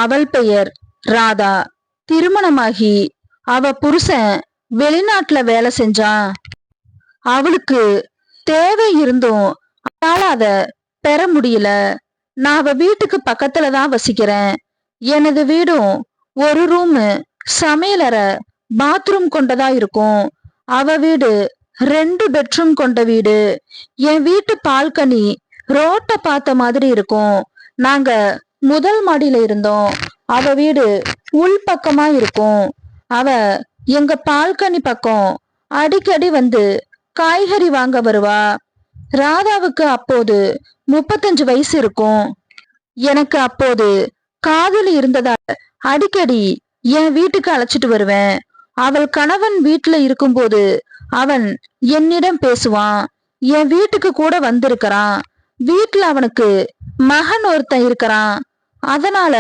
அவள் பெயர் ராதா. திருமணமாகி அவ புருஷன் வெளிநாட்டுல வேலை செஞ்சான். அவளுக்கு தேவை இருந்தும் அவளால அத பெற முடியல. நான் அவ வீட்டுக்கு பக்கத்துலதான் வசிக்கிறேன். எனது வீடும் ஒரு ரூமு, சமையலறை, பாத்ரூம் கொண்டதா இருக்கும். அவ வீடு 2 பெட்ரூம் கொண்ட வீடு. என் வீட்டு பால்கனி ரோட்ட பார்த்த மாதிரி இருக்கும். நாங்க முதல் மாடியில இருந்தோம். அவ வீடு உள் பக்கமா இருக்கும். அவ எங்க பால்கனி பக்கம் அடிக்கடி வந்து காய்கறி வாங்க வருவா. ராதாவுக்கு அப்போது 35 வயசு இருக்கும். எனக்கு அப்போது காதலி இருந்ததால் அடிக்கடி என் வீட்டுக்கு அழைச்சிட்டு வருவேன். அவள் கணவன் வீட்டுல இருக்கும்போது அவன் என்னிடம் பேசுவான். என் வீட்டுக்கு கூட வந்திருக்கிறான். வீட்டுல அவனுக்கு மகன் ஒருத்தன் இருக்கிறான். அதனால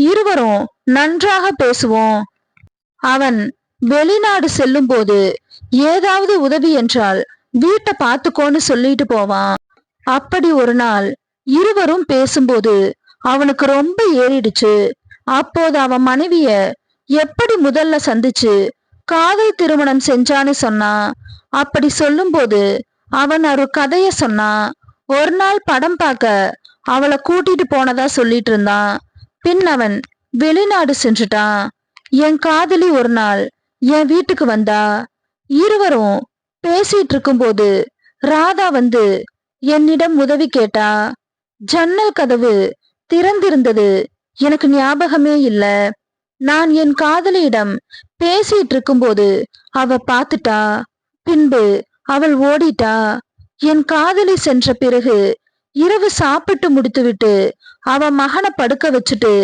இருவரும் நன்றாக பேசுவோம். அவன் வெளிநாடு செல்லும் போது ஏதாவது உதவி என்றால் வீட்டை பார்த்துக்கோன்னு சொல்லிட்டு போவான். அப்படி ஒரு நாள் இருவரும் பேசும்போது அவனுக்கு ரொம்ப ஏறிடுச்சு. அப்போது அவன் மனைவிய எப்படி முதல்ல சந்திச்சு காதல் திருமணம் செஞ்சான்னு சொன்னான். அப்படி சொல்லும்போது அவன் ஒரு கதைய சொன்னான். ஒரு நாள் படம் பார்க்க அவளை கூட்டிட்டு போனதா சொல்லிட்டு இருந்தான். பின் அவன் வெளிநாடு சென்றுட்டான். என் காதலி ஒரு நாள் என் வீட்டுக்கு வந்தா. இருவரும் பேசிட்டு இருக்கும்போது ராதா வந்து என்னிடம் உதவி கேட்டா. ஜன்னல் கதவு திறந்திருந்தது. எனக்கு ஞாபகமே இல்ல. நான் என் காதலியிடம் பேசிட்டு இருக்கும்போது அவ பார்த்துட்டா. பின்பு அவள் ஓடிட்டா. என் காதலி சென்ற பிறகு இரவு சாப்பிட்டு முடித்துவிட்டு அவ மகனை படுக்க வச்சுட்டு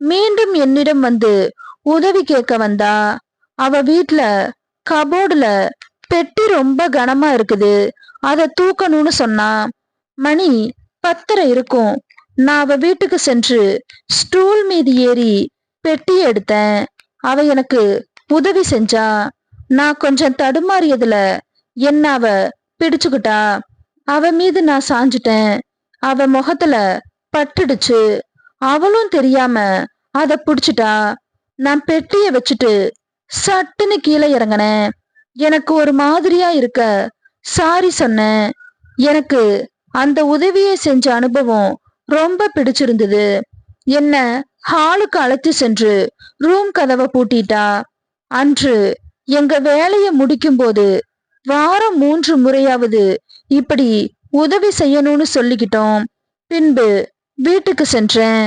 மீண்டும் என்னிடம் வந்து உதவி கேட்க வந்தா. அவ வீட்டுல கபோர்டுல பெட்டி ரொம்ப கனமா இருக்குது, அத தூக்கணும்னு சொன்னா. மணி 10:30 இருக்கும். நான் அவ வீட்டுக்கு சென்று ஸ்டூல் மீது ஏறி பெட்டி எடுத்தேன். அவ எனக்கு உதவி செஞ்சா. நான் கொஞ்சம் தடுமாறியதுல என்ன அவ பிடிச்சுக்கிட்டா. அவ மீது நான் சாஞ்சிட்டேன். அவ முகத்துல பட்டுடுச்சு. அவளும் தெரியாம அத புடிச்சிட்டா. நான் பெட்டிய வச்சுட்டு சட்டுன்னு கீழே இறங்கினேன். எனக்கு ஒரு மாதிரியா இருக்க சாரி சொன்னேன். எனக்கு அந்த உதவியை செஞ்ச அனுபவம் ரொம்ப பிடிச்சிருந்தது. என்ன ஹாலுக்கு அழைத்து சென்று ரூம் கதவை பூட்டிட்டா. அன்று எங்க வேலையை முடிக்கும் போது வாரம் 3 முறையாவது இப்படி உதவி செய்யணும்னு சொல்லிக்கிட்டோம். பின்பு வீட்டுக்கு சென்றேன்.